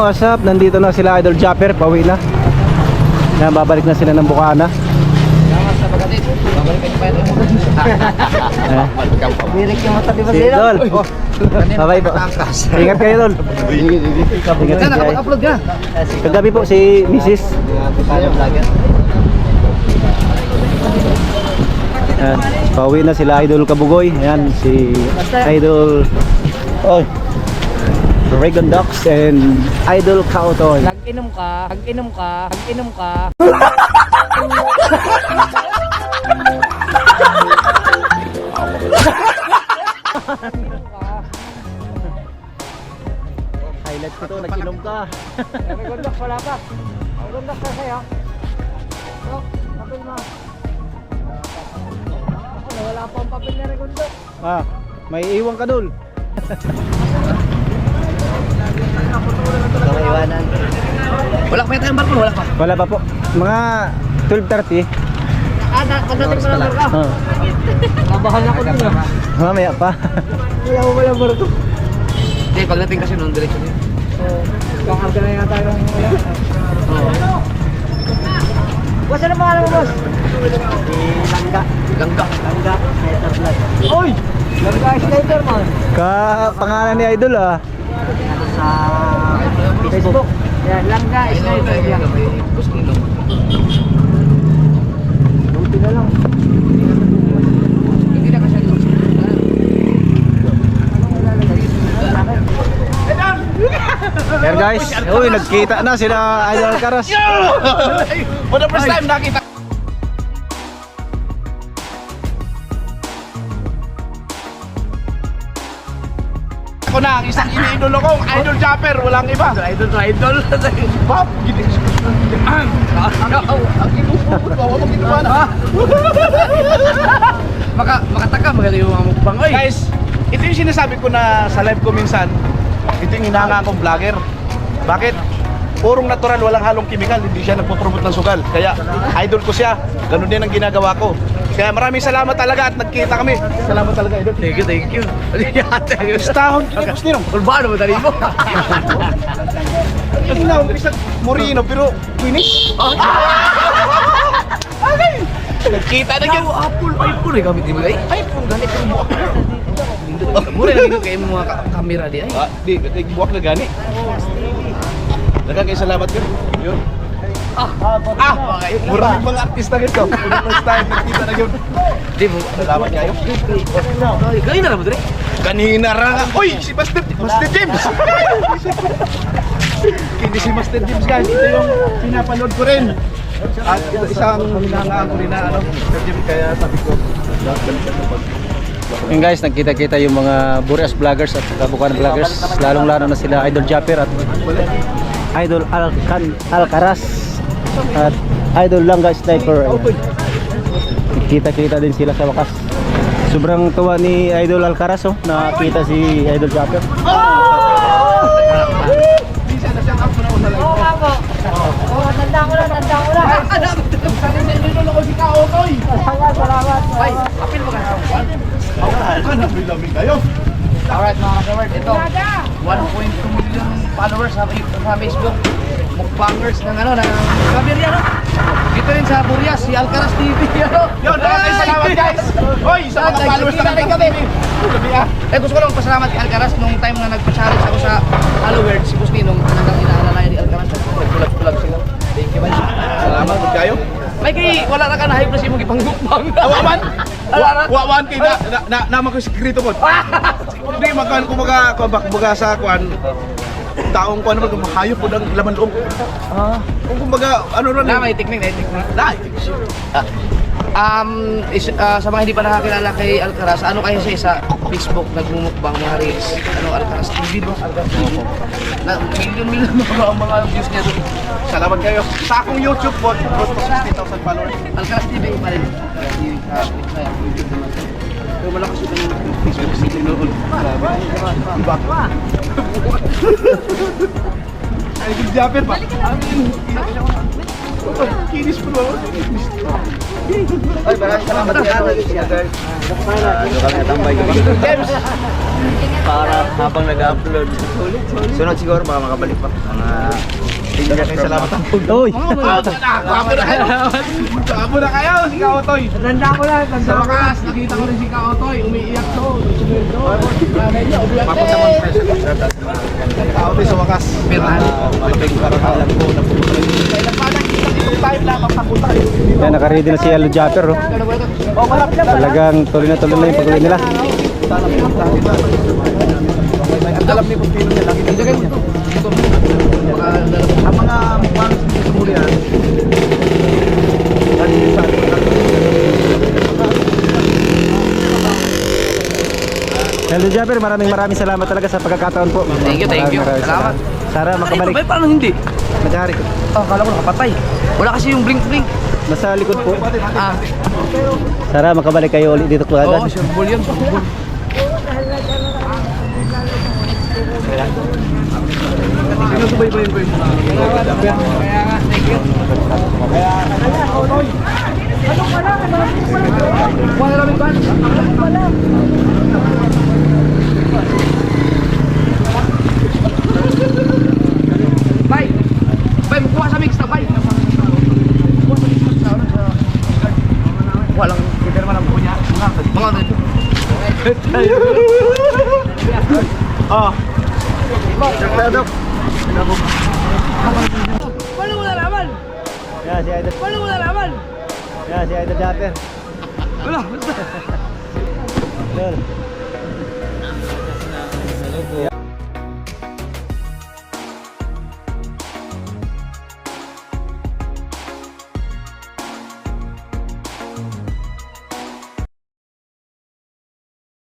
what's up? Nandito na sila Idol Japper, pauwi na. Yan, babalik na sila ng Bukana. Birik yung mata, di ba Si sila? Idol. Bye po. Ingat kayo, Idol. Ingat si Jai. Upload ka. Kagabi po si Mrs. Yan, pauwi na sila Idol Kabugoy. Yan, si Idol Regan Ducks and Idol Kautoy. Nag-inom ka, nag-inom ka, nag-inom ka. Highlight ko to, nag-inom ka. Regon Ducks, wala pa. Regon Ducks na sa'yo. Oh, papel mo. Wala pa ang papel na Regon Ducks. Ah, may iwan ka dun. Iwanan. Wala pa tayong barko, wala pa. Wala pa po. Mga 12:30. Pagdating pa lang barko. Kabahan ako dun ah. Mamaya pa. Wala barko. Hindi, pagdating kasi noon, diretso niya. Pangarga na yata yung wala. Boss, ano pangalan mo, boss? Langga. Langga. Langga. Sniper Vlog. Oy! Langga Sniper, man. Pangalan ni Idol ah. Sa Facebook. Yan, Langga Sniper. Yan. Buti na lang. Hindi na kasi Here guys, uy, nagkita na sila Idol Alcaraz. For the first time nakita ko na ang isang iniidolo kong Idol Japper, walang iba. Idol to idol. Pop, gini. Ang kinupupot ko, wala ginawa na. makataka magaling yung mga mukbang. Oy! Guys, ito yung sinasabi ko na sa live ko minsan. Ito yung hinahanga akong vlogger. Bakit? Purong natural, walang halong kimikal, hindi siya nagpo-promote ng sugal. Kaya idol ko siya, ganun din ang ginagawa ko. Kaya maraming salamat talaga at nagkita kami. Salamat talaga, idol. Thank you, thank you. Stahon, kinipos nino. Urbano mo tali mo. Kasi na, umpisa Morino, pero finish. Nagkita na yun. Apple, iPhone eh gamit di ba? iPhone ganit yung buwak. Mura lang dito kayo mga kamera di ay. Di, buwak na gani. Nagkakay salamat yun. Yun. Maraming mga artista nito. First time, nagkita na yun. Di mo. Salamat kayo. Ganyan na lang mo dre. Kanina ra. Uy, si Master James. Hindi si Master James guys. Ito yung pinapanood ko rin. At ito isang hinangaan ko rin na Master James. Kaya sabi ko, Yung guys, nagkita-kita yung mga Burias vloggers at Bukana vloggers. Lalong-lalo na sila Idol Japper at Idol Alcaraz at Idol Langga Sniper. Kita-kita din sila sa wakas. Sobrang tuwa ni Idol Alcaraz nakita si Idol Japper. Tanda ko na. Nilolo ko si Kaotoy. Salamat. Ay, apil mo ka. Lamig kayo. Alright mga ka-word, ito 1.2 million followers sa Facebook. Mukbangers ng Gaviria, no? Dito rin sa Burias, si Alcaraz TV, ano? Yun, maraming salamat guys. Hoy, sa mga followers na kami. Gusto ko lang pasalamat kay Alcaraz nung time na nagpa-challenge ako sa followers, si Boss Ninong, talagang inaalala ni Alcaraz. Nagpulag sila. Thank you man. Salamat kayo. May kay wala na ka na hype na si mong ipangmukbang. Awaman. Wawan kay naman ko sekreto ko. Hindi magkan kumbaga sa kuan taong kuan naman mahayop po ang laman loob. Kung kumbaga ano ron. May technique. Sa mga hindi pa nakakilala kay Alcaraz, ano kaya siya sa Facebook nagmumukbang mga reels? Alcaraz TV ba? Alcaraz TV. Na million mga views niya doon. Salamat kayo. Sa akong YouTube po, close to 60,000 followers. Alcaraz TV pa rin. Pero malakas yung Facebook sa noon. Iba. Ay, good job pa. Kinis po. Ay, maraming salamat. James! Para habang nag-upload. Sunod siguro baka makabalik pa. Mga Salamat. Uy! Kapo na kayo! Kapo na kayo! Si Kaotoy! Tanda ko lang, Sa wakas, nakita ko rin si Kaotoy. Umiiyak to. Kaotoy sa wakas. Malapit parang alam ko na pupunta rin. Kaya nagpalagkita itong time lang ang papunta. Yan, nakaready na si Idol Japper. Oh. Oh, malapit na. Talagang tuloy na yung pag-uwi nila. Sana pupunta kita. Ang alam ni Pupino niya, lagi nang ganyan. Ang mga fans ni Sumurian, Idol Japper, maraming salamat talaga sa pagkakataon po. Thank you. Maraming Salamat. Sana makabalik. Ay, paano hindi? Nag-hari ko. Akala ko nakapatay. Wala kasi yung blink. Nasa likod po. Ah, Sana makabalik kayo ulit dito po oo, agad. sure ball yan. sinusubaybayin ko yung mga Kaya nga, thank you. Wala namin ba? Bay! Bay, magkuha sa mix na, bay! Walang kita naman ang buko niya. Mga Oh. Paano mo nalaman? Yan si Idol. Paano mo nalaman? Yan si Idol Japper. Wala, basta. Idol.